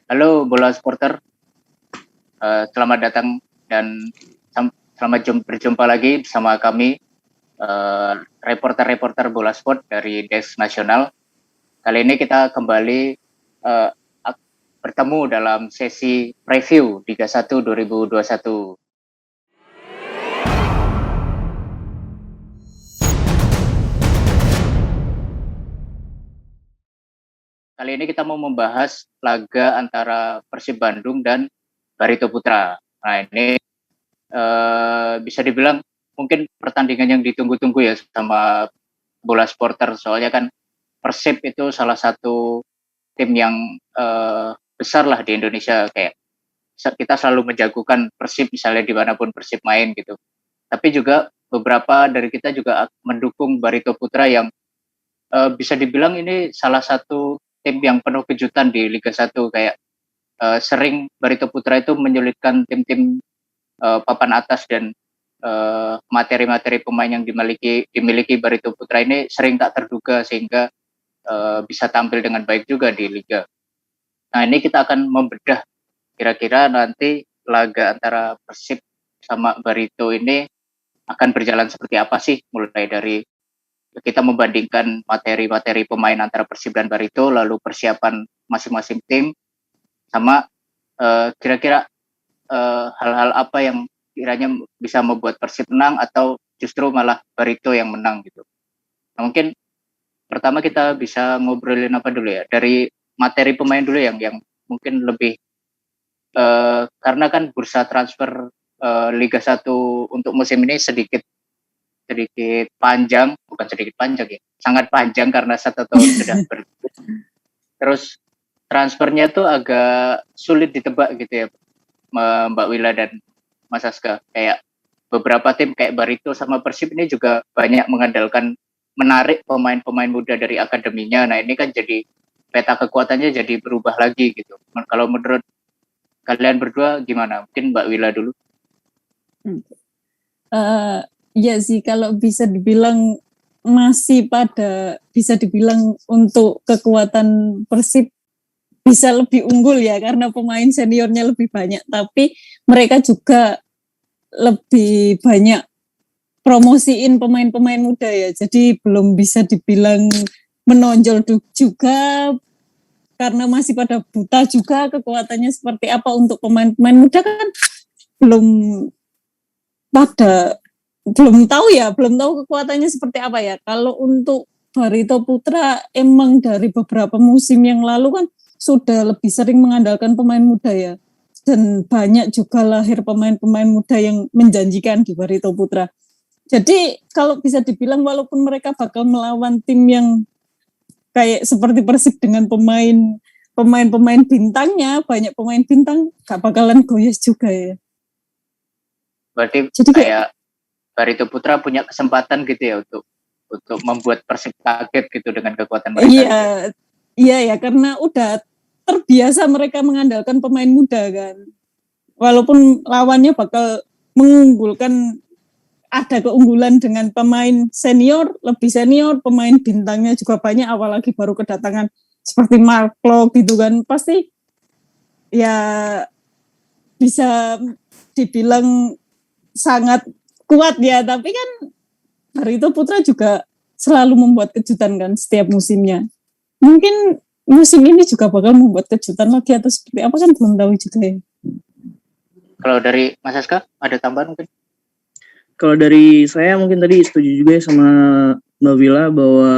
Halo bola supporter, selamat datang dan selamat berjumpa lagi bersama kami, reporter-reporter bola sport dari Desk Nasional. Kali ini kita kembali uh, bertemu dalam sesi preview Liga 1 2021. Kali ini kita mau membahas laga antara Persib Bandung dan Barito Putra. Nah ini bisa dibilang mungkin pertandingan yang ditunggu-tunggu ya sama bola supporter, soalnya kan Persib itu salah satu tim yang besar lah di Indonesia. Kayak kita selalu menjagokan Persib misalnya dimanapun Persib main gitu. Tapi juga beberapa dari kita juga mendukung Barito Putra yang bisa dibilang ini salah satu tim yang penuh kejutan di Liga 1. Kayak sering Barito Putra itu menyulitkan tim-tim papan atas, dan materi-materi pemain yang dimiliki Barito Putra ini sering tak terduga sehingga bisa tampil dengan baik juga di Liga. Nah ini kita akan membedah kira-kira nanti laga antara Persib sama Barito ini akan berjalan seperti apa sih, mulai dari kita membandingkan materi-materi pemain antara Persib dan Barito, lalu persiapan masing-masing tim, sama kira-kira hal-hal apa yang kiranya bisa membuat Persib menang atau justru malah Barito yang menang gitu. Nah, mungkin pertama kita bisa ngobrolin apa dulu ya, dari materi pemain dulu yang mungkin lebih karena kan bursa transfer Liga 1 untuk musim ini sedikit panjang, bukan sedikit panjang ya, sangat panjang karena 1 tahun sudah terus transfernya tuh agak sulit ditebak gitu ya, Mbak Wila dan Mas Aska. Kayak beberapa tim kayak Barito sama Persib ini juga banyak mengandalkan menarik pemain-pemain muda dari akademinya. Nah ini kan jadi peta kekuatannya jadi berubah lagi gitu. Kalau menurut kalian berdua gimana? Mungkin Mbak Wila dulu. Ya sih, kalau bisa dibilang masih bisa dibilang untuk kekuatan Persib bisa lebih unggul ya, karena pemain seniornya lebih banyak, tapi mereka juga lebih banyak promosiin pemain-pemain muda ya, jadi belum bisa dibilang menonjol juga, karena masih pada buta juga kekuatannya seperti apa. Untuk pemain-pemain muda kan belum tahu kekuatannya seperti apa ya. Kalau untuk Barito Putra emang dari beberapa musim yang lalu kan sudah lebih sering mengandalkan pemain muda ya, dan banyak juga lahir pemain-pemain muda yang menjanjikan di Barito Putra. Jadi kalau bisa dibilang walaupun mereka bakal melawan tim yang kayak seperti Persib dengan pemain bintangnya, banyak pemain bintang, gak bakalan goyes juga ya. Berarti jadi kayak Barito Putra punya kesempatan gitu ya untuk membuat Persib kaget gitu dengan kekuatan mereka. Iya ya, karena udah terbiasa mereka mengandalkan pemain muda kan. Walaupun lawannya bakal mengunggulkan, ada keunggulan dengan pemain senior, lebih senior, pemain bintangnya juga banyak, apalagi baru kedatangan seperti Mark Klok gitu kan, pasti ya bisa dibilang sangat kuat ya. Tapi kan Barito Putra juga selalu membuat kejutan kan setiap musimnya. Mungkin musim ini juga bakal membuat kejutan lagi atau seperti apa kan belum tahu juga ya. Kalau dari Mas Aska ada tambahan mungkin? Kalau dari saya mungkin tadi setuju juga sama Mbak Wila bahwa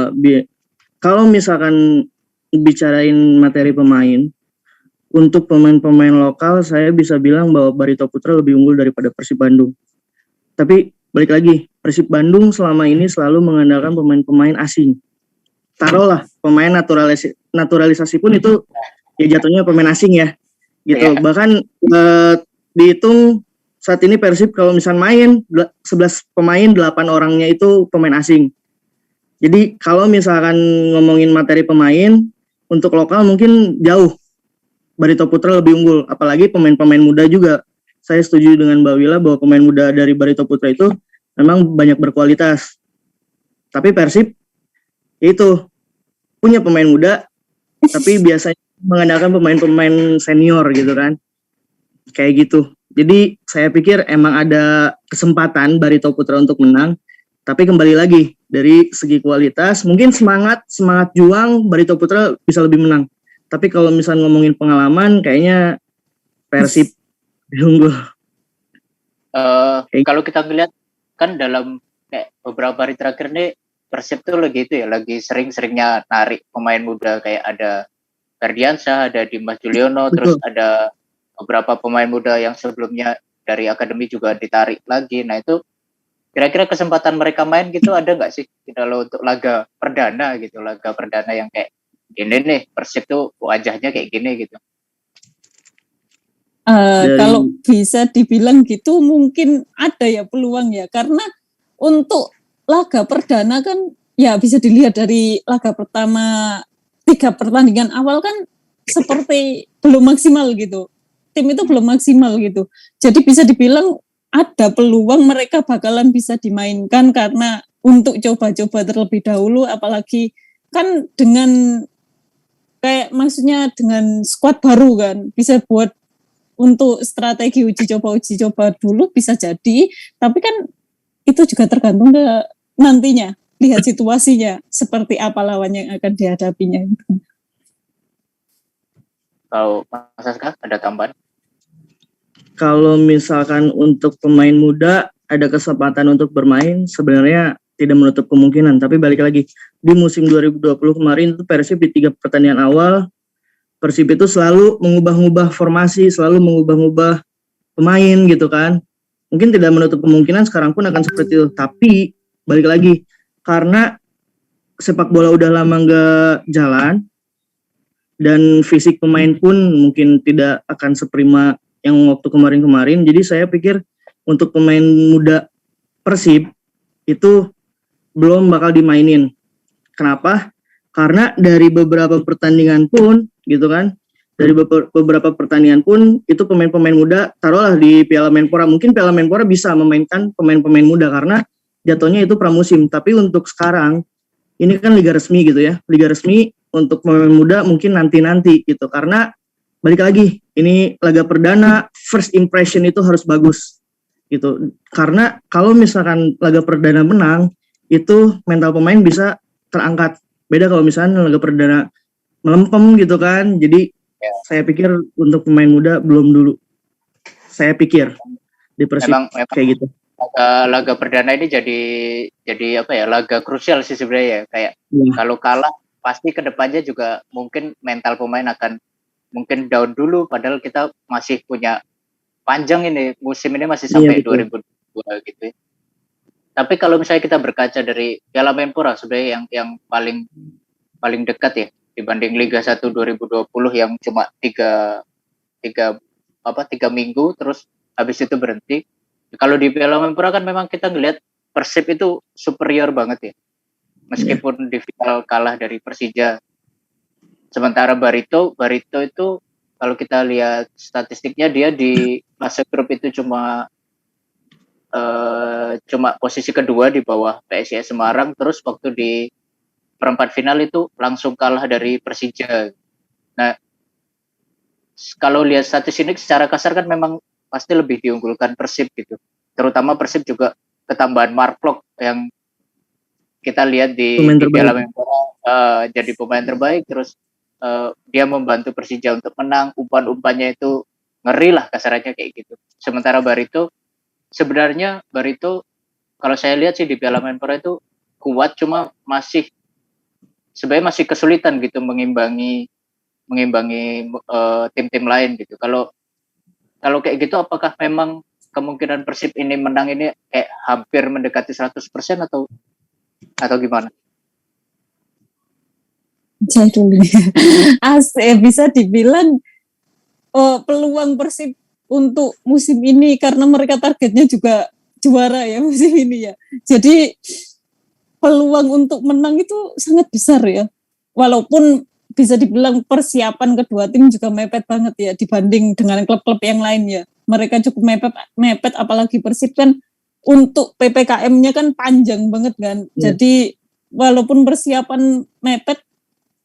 kalau misalkan bicarain materi pemain, untuk pemain-pemain lokal saya bisa bilang bahwa Barito Putra lebih unggul daripada Persib Bandung. Tapi balik lagi, Persib Bandung selama ini selalu mengandalkan pemain-pemain asing. Taruhlah pemain naturalisasi pun itu ya jatuhnya pemain asing ya, gitu. Yeah. Bahkan dihitung saat ini Persib kalau misalnya main 11 pemain, 8 orangnya itu pemain asing. Jadi kalau misalkan ngomongin materi pemain untuk lokal mungkin jauh Barito Putra lebih unggul, apalagi pemain-pemain muda juga. Saya setuju dengan Mbak Wila bahwa pemain muda dari Barito Putra itu memang banyak berkualitas. Tapi Persib itu punya pemain muda, tapi biasanya mengandalkan pemain-pemain senior gitu kan. Kayak gitu. Jadi saya pikir emang ada kesempatan Barito Putra untuk menang. Tapi kembali lagi dari segi kualitas, mungkin semangat juang Barito Putra bisa lebih menang. Tapi kalau misalnya ngomongin pengalaman, kayaknya Persib unggul. Kalau kita ngeliat kan dalam kayak beberapa hari terakhir nih Persib tuh lagi sering-seringnya narik pemain muda, kayak ada Ferdiansyah, ada Dimas Juliono, terus ada beberapa pemain muda yang sebelumnya dari akademi juga ditarik lagi. Nah itu kira-kira kesempatan mereka main gitu ada nggak sih kalau untuk laga perdana yang kayak gini nih, Persib tuh wajahnya kayak gini gitu. Kalau bisa dibilang gitu mungkin ada ya peluang ya, karena untuk laga perdana kan ya bisa dilihat dari laga pertama 3 pertandingan awal kan seperti belum maksimal gitu, tim itu belum maksimal gitu, jadi bisa dibilang ada peluang mereka bakalan bisa dimainkan karena untuk coba-coba terlebih dahulu, apalagi kan dengan kayak maksudnya dengan skuad baru kan bisa buat untuk strategi uji coba dulu bisa jadi, tapi kan itu juga tergantung ke nantinya, lihat situasinya seperti apa lawan yang akan dihadapinya. Kalau Mas Aska ada tambahan? Kalau misalkan untuk pemain muda ada kesempatan untuk bermain, sebenarnya tidak menutup kemungkinan. Tapi balik lagi, di musim 2020 kemarin itu Persib di 3 pertandingan awal, Persib itu selalu mengubah-ubah formasi, selalu mengubah-ubah pemain gitu kan. Mungkin tidak menutup kemungkinan sekarang pun akan seperti itu. Tapi balik lagi, karena sepak bola udah lama nggak jalan, dan fisik pemain pun mungkin tidak akan seprima yang waktu kemarin-kemarin. Jadi saya pikir untuk pemain muda Persib itu belum bakal dimainin. Kenapa? Karena dari beberapa pertandingan pun gitu kan, dari beberapa pertandingan pun itu pemain-pemain muda, taruhlah di Piala Menpora, mungkin Piala Menpora bisa memainkan pemain-pemain muda karena jatuhnya itu pramusim. Tapi untuk sekarang ini kan liga resmi gitu ya, liga resmi untuk pemain muda mungkin nanti gitu, karena balik lagi ini laga perdana, first impression itu harus bagus gitu, karena kalau misalkan laga perdana menang itu mental pemain bisa terangkat, beda kalau misalnya laga perdana melempem gitu kan. Jadi saya pikir untuk pemain muda belum dulu, saya pikir di Persib memang kayak gitu. Laga perdana ini jadi apa ya, laga krusial sih sebenarnya ya, kayak kalau kalah pasti kedepannya juga mungkin mental pemain akan mungkin down dulu, padahal kita masih punya panjang ini, musim ini masih sampai 2022 gitu ya. Tapi kalau misalnya kita berkaca dari Piala Menpora sebenarnya yang paling dekat ya dibanding Liga 1 2020 yang cuma 3 minggu terus habis itu berhenti. Kalau di Piala Menpora kan memang kita ngelihat Persib itu superior banget ya. Meskipun di final kalah dari Persija. Sementara Barito itu kalau kita lihat statistiknya, dia di fase grup itu cuma posisi kedua di bawah PSIS Semarang, terus waktu di perempat final itu langsung kalah dari Persija. Nah, kalau lihat statistik secara kasar kan memang pasti lebih diunggulkan Persib gitu. Terutama Persib juga ketambahan Mark Klok yang kita lihat di Piala Menpora jadi pemain terbaik, terus dia membantu Persija untuk menang, umpan-umpannya itu ngeri lah kasarannya kayak gitu. Sementara Barito kalau saya lihat sih di Piala Menpora itu kuat, cuma sebenarnya masih kesulitan gitu mengimbangi tim-tim lain gitu. Kalau kayak gitu, apakah memang kemungkinan Persib ini menang ini kayak hampir mendekati 100% atau gimana? Saya dulu bisa dibilang peluang Persib untuk musim ini karena mereka targetnya juga juara ya musim ini ya. Jadi peluang untuk menang itu sangat besar ya. Walaupun bisa dibilang persiapan kedua tim juga mepet banget ya dibanding dengan klub-klub yang lain ya. Mereka cukup mepet apalagi Persib kan untuk PPKM-nya kan panjang banget kan. Jadi walaupun persiapan mepet,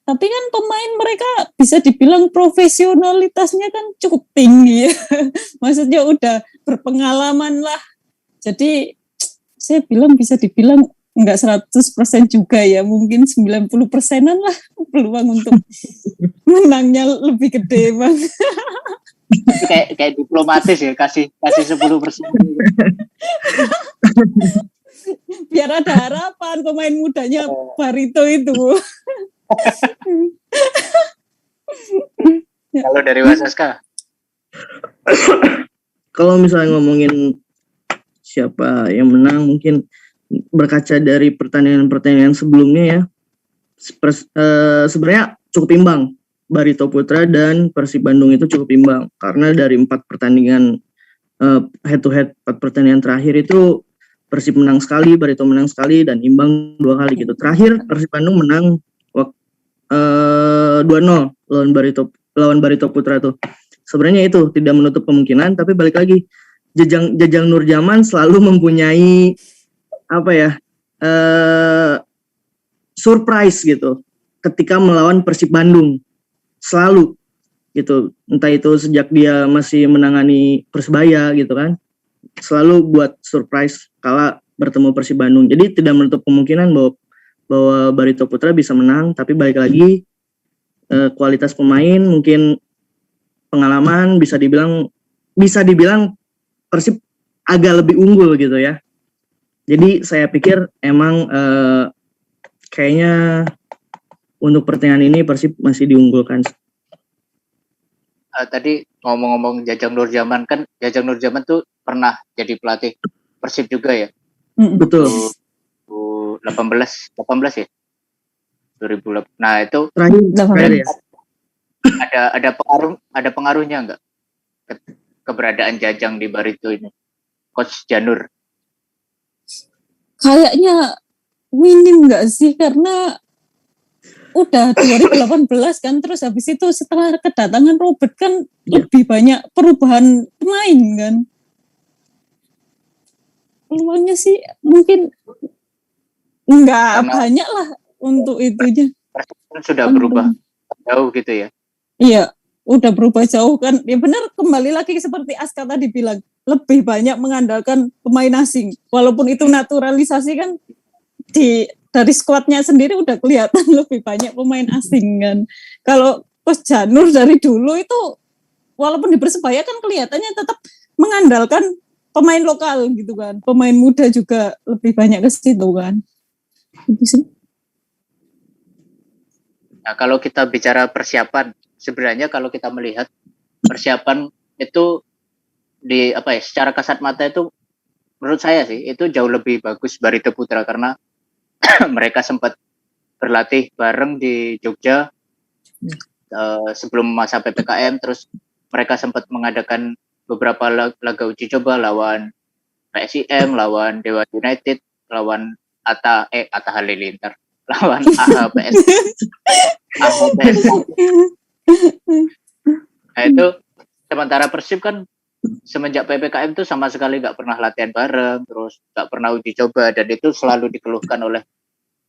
Tapi kan pemain mereka bisa dibilang profesionalitasnya kan cukup tinggi ya. Maksudnya udah berpengalaman lah. Jadi saya bilang bisa dibilang enggak 100% juga ya, mungkin 90%-an lah peluang untuk menangnya lebih gede, Bang. Itu kayak diplomatis ya, kasih 10%. Biar ada harapan pemain mudanya Barito itu. Kalau dari Mas Aska? Kalau misalnya ngomongin siapa yang menang, mungkin berkaca dari pertandingan-pertandingan sebelumnya ya, sebenarnya cukup imbang. Barito Putra dan Persib Bandung itu cukup imbang karena dari 4 pertandingan head to head 4 pertandingan terakhir itu Persib menang sekali, Barito menang sekali, dan imbang 2 kali gitu. Terakhir Persib Bandung menang 2-0 lawan Barito Putra tuh. Sebenarnya itu tidak menutup kemungkinan, tapi balik lagi Jajang Nurjaman selalu mempunyai surprise gitu ketika melawan Persib Bandung, selalu gitu. Entah itu sejak dia masih menangani Persebaya gitu kan, selalu buat surprise kala bertemu Persib Bandung. Jadi tidak menutup kemungkinan bahwa Barito Putra bisa menang, tapi balik lagi kualitas pemain, mungkin pengalaman, bisa dibilang Persib agak lebih unggul gitu ya. Jadi saya pikir emang kayaknya untuk pertandingan ini Persib masih diunggulkan. Tadi ngomong-ngomong Jajang Nurjaman, kan Jajang Nurjaman tuh pernah jadi pelatih Persib juga ya. Betul. 18 ya. 2008. Nah, itu terakhir ya. Ada pengaruhnya enggak keberadaan Jajang di Barito ini, Coach Janur? Kayaknya minim enggak sih, karena udah 2018 kan, terus habis itu setelah kedatangan Robert kan lebih banyak perubahan pemain kan. Peluangnya sih mungkin enggak banyak lah untuk itunya. Sudah berubah jauh gitu ya. Iya, udah berubah jauh kan. Ya benar, kembali lagi seperti Aska tadi bilang, lebih banyak mengandalkan pemain asing. Walaupun itu naturalisasi kan, dari skuadnya sendiri udah kelihatan lebih banyak pemain asing kan. Kalau Coach Janur dari dulu itu walaupun di Persebaya kan kelihatannya tetap mengandalkan pemain lokal gitu kan. Pemain muda juga lebih banyak ke situ kan. Itu sih. Nah, kalau kita bicara persiapan, sebenarnya kalau kita melihat persiapan itu secara kasat mata itu menurut saya sih itu jauh lebih bagus Barito Putra, karena mereka sempat berlatih bareng di Jogja sebelum masa PPKM, terus mereka sempat mengadakan beberapa laga uji coba lawan PSIM, lawan Dewa United, lawan Atta Halilintar, lawan AHPS. Nah, itu sementara Persib kan semenjak PPKM itu sama sekali nggak pernah latihan bareng, terus nggak pernah uji coba, dan itu selalu dikeluhkan oleh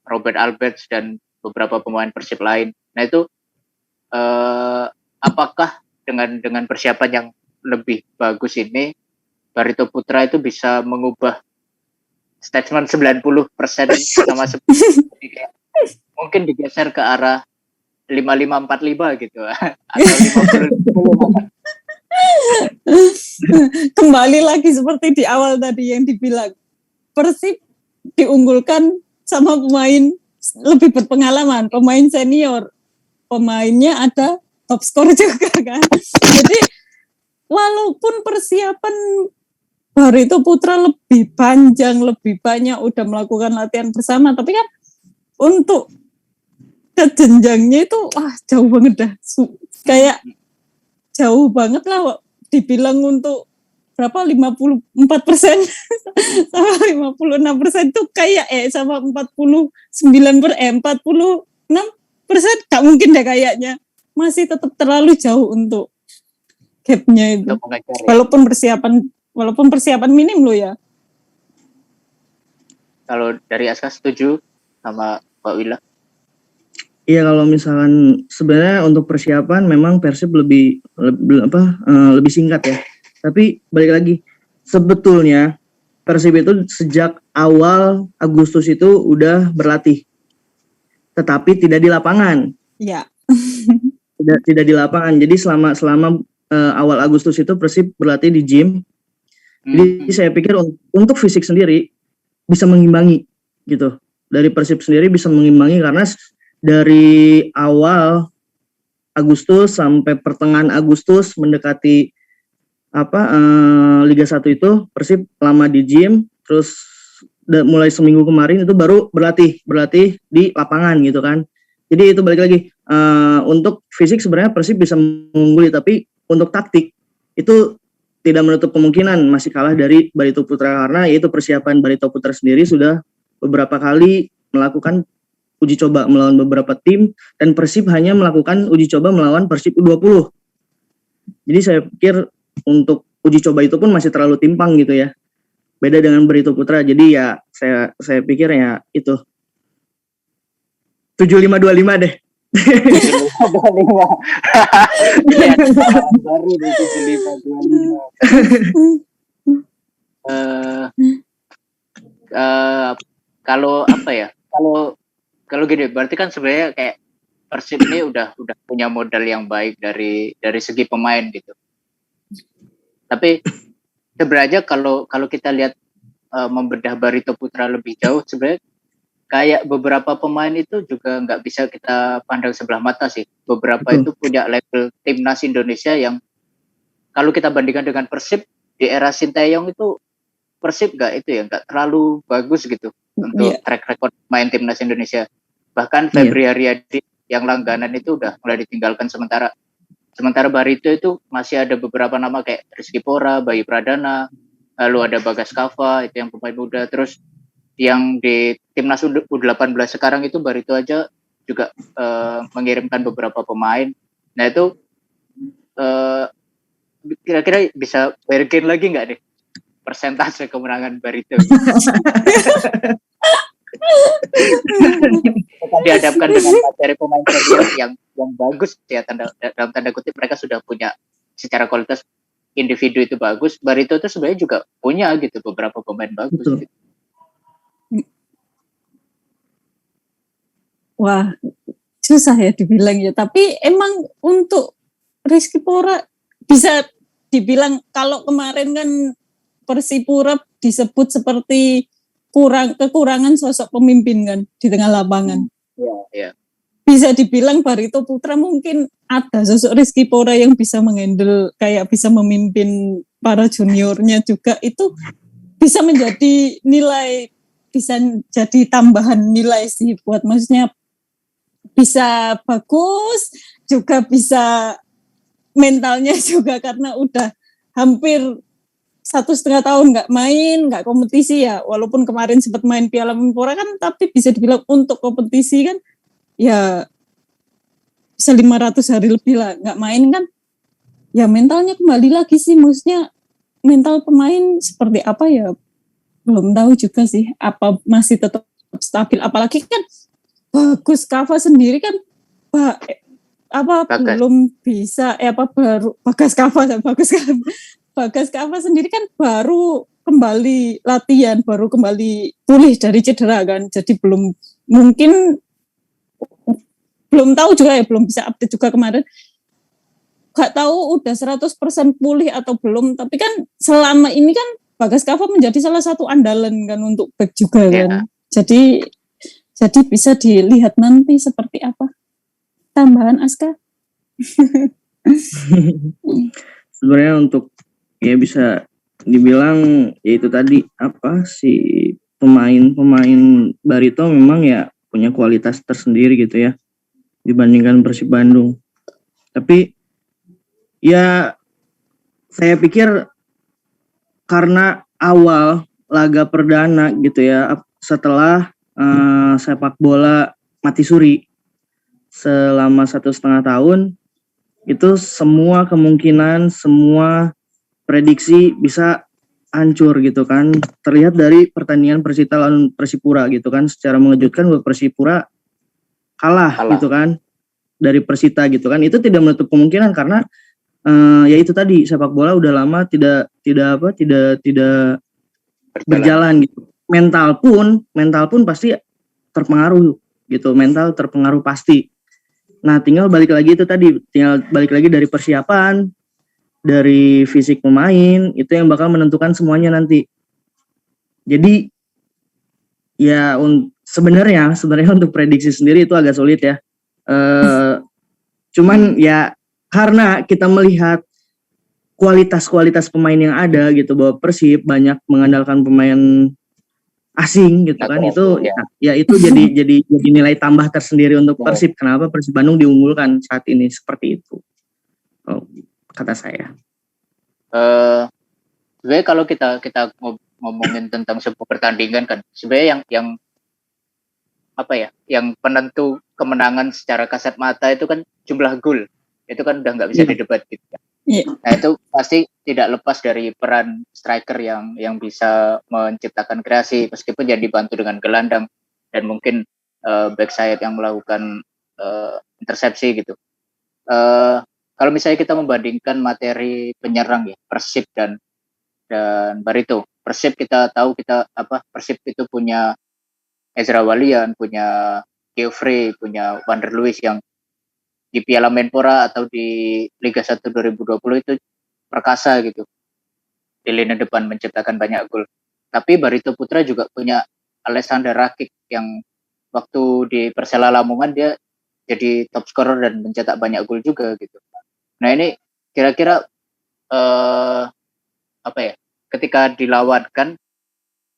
Robert Alberts dan beberapa pemain Persib lain. Nah, itu apakah dengan persiapan yang lebih bagus ini Barito Putra itu bisa mengubah statement 90% sama mungkin digeser ke arah 5545 gitu atau 50. Kembali lagi seperti di awal tadi yang dibilang, Persib diunggulkan sama pemain lebih berpengalaman, pemain senior, pemainnya ada top skor juga kan. Jadi walaupun persiapan Barito Putra lebih panjang, lebih banyak, udah melakukan latihan bersama, tapi kan untuk ke jenjangnya itu jauh banget dah. Kayak jauh banget lah, dibilang untuk berapa 54% sama 56% itu kayak sama 46% gak mungkin deh kayaknya, masih tetap terlalu jauh untuk gapnya itu. Walaupun persiapan minim loh ya. Kalau dari Aska setuju sama Pak Wila? Iya, kalau misalkan sebenarnya untuk persiapan memang Persib lebih singkat ya. Tapi balik lagi, sebetulnya Persib itu sejak awal Agustus itu udah berlatih, tetapi tidak di lapangan. Ya. Tidak di lapangan. Jadi selama awal Agustus itu Persib berlatih di gym. Jadi saya pikir untuk fisik sendiri bisa mengimbangi gitu. Dari Persib sendiri bisa mengimbangi karena dari awal Agustus sampai pertengahan Agustus mendekati Liga 1 itu Persib lama di gym, terus mulai seminggu kemarin itu baru berlatih di lapangan gitu kan. Jadi itu balik lagi, untuk fisik sebenarnya Persib bisa mengungguli, tapi untuk taktik itu tidak menutup kemungkinan masih kalah dari Barito Putra, karena itu persiapan Barito Putra sendiri sudah beberapa kali melakukan uji coba melawan beberapa tim, dan Persib hanya melakukan uji coba melawan Persib U20. Jadi saya pikir untuk uji coba itu pun masih terlalu timpang gitu ya. Beda dengan Barito Putra. Jadi ya saya pikir ya itu 7525 deh. 7525. Iya, baru di 7525. Kalau apa ya? Kalau gini, berarti kan sebenarnya kayak Persib ini udah punya modal yang baik dari segi pemain gitu. Tapi sebenarnya kalau kita lihat membedah Barito Putra lebih jauh, sebenarnya kayak beberapa pemain itu juga nggak bisa kita pandang sebelah mata sih. Beberapa itu punya level timnas Indonesia yang kalau kita bandingkan dengan Persib di era Sinteyong itu, Persib nggak terlalu bagus gitu untuk track record main timnas Indonesia. Bahkan Febri Haryadi yang langganan itu udah mulai ditinggalkan sementara Barito itu masih ada beberapa nama kayak Rizky Pora, Bayu Pradana, lalu ada Bagas Kava itu yang pemain muda. Terus yang di timnas U18 sekarang itu Barito aja juga mengirimkan beberapa pemain. Nah itu kira-kira bisa bargain lagi nggak nih persentase kemenangan Barito? Dihadapkan dengan materi pemain senior yang bagus ya, dalam tanda kutip mereka sudah punya secara kualitas individu itu bagus. Barito itu sebenarnya juga punya gitu beberapa pemain bagus. Gitu. Wah, susah ya dibilang ya. Tapi emang untuk Rizky Pora bisa dibilang kalau kemarin kan Persipura disebut seperti kekurangan sosok pemimpin kan di tengah lapangan. Iya. Bisa dibilang Barito Putra mungkin ada sosok Rizky Pora yang bisa menghandle, kayak bisa memimpin para juniornya juga, itu bisa menjadi nilai, bisa jadi tambahan nilai sih buat, maksudnya bisa bagus juga, bisa mentalnya juga karena udah hampir 1,5 tahun nggak main, nggak kompetisi ya, walaupun kemarin sempat main Piala Menpora kan, tapi bisa dibilang untuk kompetisi kan ya bisa 500 hari lebih lah nggak main kan, ya mentalnya kembali lagi sih, maksudnya mental pemain seperti apa ya belum tahu juga sih, apa masih tetap stabil, apalagi kan Bagus Kava sendiri kan belum bisa Bagas Kava sendiri kan baru kembali latihan, baru kembali pulih dari cedera kan, jadi belum tahu juga ya, belum bisa update juga kemarin, gak tahu udah 100% pulih atau belum, tapi kan selama ini kan Bagas Kava menjadi salah satu andalan kan untuk back juga kan, jadi bisa dilihat nanti seperti apa. Tambahan Aska? Sebenarnya untuk ya bisa dibilang ya itu tadi si pemain Barito memang ya punya kualitas tersendiri gitu ya dibandingkan Persib Bandung. Tapi ya saya pikir karena awal laga perdana gitu ya, setelah sepak bola mati suri selama 1,5 tahun, itu semua kemungkinan, semua prediksi bisa hancur gitu kan. Terlihat dari pertandingan Persita lawan Persipura gitu kan, secara mengejutkan buat Persipura kalah gitu kan dari Persita gitu kan, itu tidak menutup kemungkinan karena ya itu tadi sepak bola udah lama tidak berjalan gitu. Mental pun pasti terpengaruh gitu, mental terpengaruh pasti. Nah, tinggal balik lagi dari persiapan, dari fisik pemain, itu yang bakal menentukan semuanya nanti. Jadi ya sebenarnya untuk prediksi sendiri itu agak sulit ya. Cuman ya karena kita melihat kualitas pemain yang ada gitu, bahwa Persib banyak mengandalkan pemain asing gitu kan, itu ya itu jadi nilai tambah tersendiri untuk Persib. Kenapa Persib Bandung diunggulkan saat ini seperti itu, kata saya. Sebenarnya kalau kita ngomongin tentang sebuah pertandingan kan, sebenarnya yang apa ya, yang penentu kemenangan secara kasat mata itu kan jumlah gol. Itu kan udah nggak bisa didebat gitu. Nah, itu pasti tidak lepas dari peran striker yang bisa menciptakan kreasi, meskipun jadi dibantu dengan gelandang dan mungkin back sayap yang melakukan intersepsi gitu. Kalau misalnya kita membandingkan materi penyerang ya, Persib dan Barito. Persib kita tahu Persib itu punya Ezra Walian, punya Geoffrey, punya Wander Luiz yang di Piala Menpora atau di Liga 1 2020 itu perkasa gitu. Di lini depan menciptakan banyak gol. Tapi Barito Putra juga punya Alexander Rakic yang waktu di Persela Lamongan dia jadi top scorer dan mencetak banyak gol juga gitu. Nah, ini kira-kira ketika dilawankan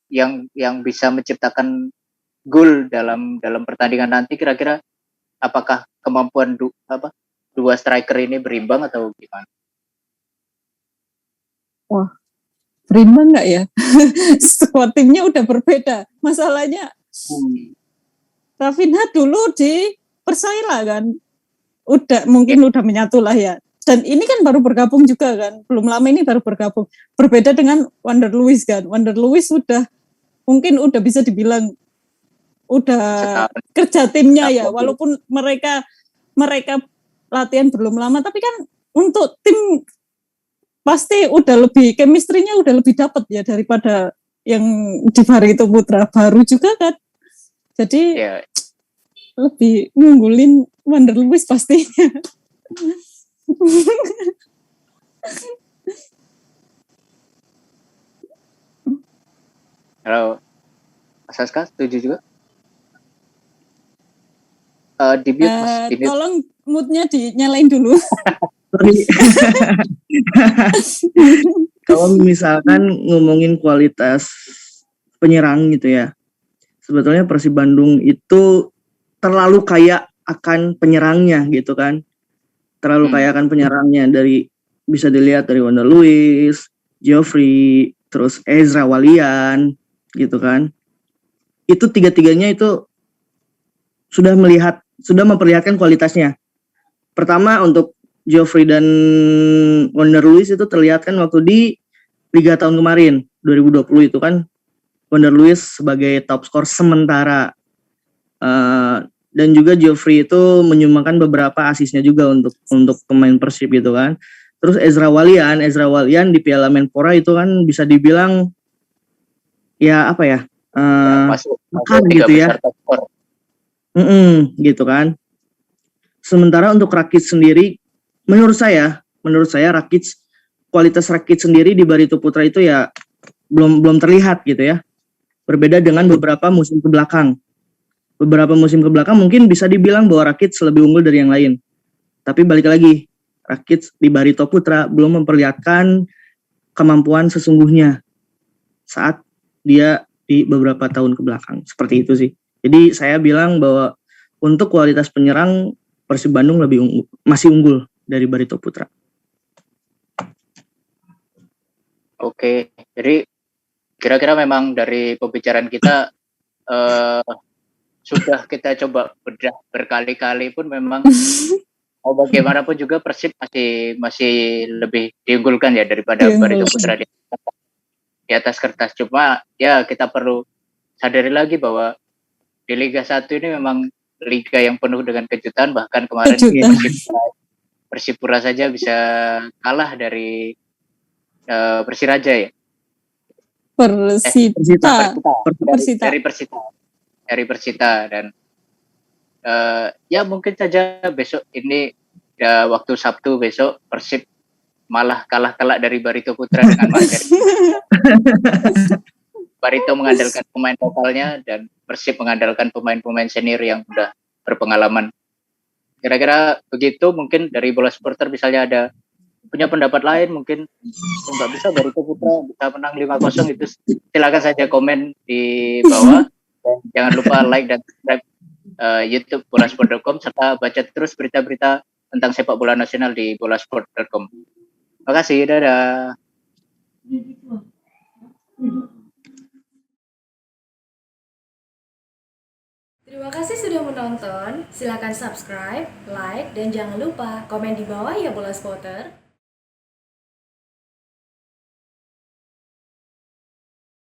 yang bisa menciptakan gol dalam pertandingan nanti, kira-kira apakah kemampuan dua striker ini berimbang atau gimana? Wah, berimbang nggak ya? Squad timnya udah berbeda. Masalahnya Rafinha dulu di Persela kan, mungkin udah menyatu lah ya. Dan ini kan baru bergabung juga kan, belum lama ini baru bergabung. Berbeda dengan Wander Luiz kan. Wander Luiz mungkin udah bisa dibilang udah kerja timnya ya, walaupun mereka latihan belum lama, tapi kan untuk tim pasti udah lebih, chemistry-nya udah lebih dapat ya daripada yang di Barito Putra baru juga kan. Jadi lebih ngunggulin Wander Luiz pastinya. Halo, Mas Saska, setuju juga? Di mute, Mas. Tolong mood-nya dinyalain dulu. Kalau misalkan ngomongin kualitas penyerang gitu ya, sebetulnya Persib Bandung itu terlalu kaya akan penyerangnya gitu kan. Terlalu kaya akan penyerangnya, bisa dilihat dari Wander Luiz, Geoffrey, terus Ezra Walian gitu kan. Itu tiga-tiganya itu sudah memperlihatkan kualitasnya. Pertama untuk Geoffrey dan Wander Luiz itu terlihat kan waktu di Liga tahun kemarin 2020 itu kan, Wander Luiz sebagai top skor sementara, dan juga Geoffrey itu menyumbangkan beberapa asisnya juga untuk pemain Persib gitu kan. Terus Ezra Walian di Piala Menpora itu kan bisa dibilang ya apa ya, masuk gitu ya. Gitu kan. Sementara untuk Rakic sendiri, menurut saya Rakic, kualitas Rakic sendiri di Barito Putra itu ya belum terlihat gitu ya. Berbeda dengan beberapa musim ke belakang. Mungkin bisa dibilang bahwa Rakic lebih unggul dari yang lain. Tapi balik lagi, Rakic di Barito Putra belum memperlihatkan kemampuan sesungguhnya saat dia di beberapa tahun ke belakang. Seperti itu sih. Jadi saya bilang bahwa untuk kualitas penyerang Persib Bandung masih unggul dari Barito Putra. Oke, jadi kira-kira memang dari pembicaraan kita sudah kita coba bedah berkali-kali pun memang bagaimanapun juga Persib masih lebih diunggulkan ya daripada Barito Putra di atas kertas. Cuma ya kita perlu sadari lagi bahwa di Liga 1 ini memang liga yang penuh dengan kejutan, bahkan kemarin Kejutan. Persipura saja bisa kalah dari Persiraja ya. Persita. Dari Persita dan ya mungkin saja besok ini waktu Sabtu besok Persib malah kalah telak dari Barito Putra dengan materi. Barito mengandalkan pemain lokalnya dan Persib mengandalkan pemain-pemain senior yang sudah berpengalaman. Kira-kira begitu, mungkin dari Bola Supporter misalnya ada punya pendapat lain, mungkin nggak bisa Barito Putra bisa menang 5-0 itu silakan saja komen di bawah. Dan jangan lupa like dan subscribe YouTube bolasport.com serta baca terus berita-berita tentang sepak bola nasional di bolasport.com. Terima kasih, dadah. Terima kasih sudah menonton. Silakan subscribe, like, dan jangan lupa komen di bawah ya Bola Spotter.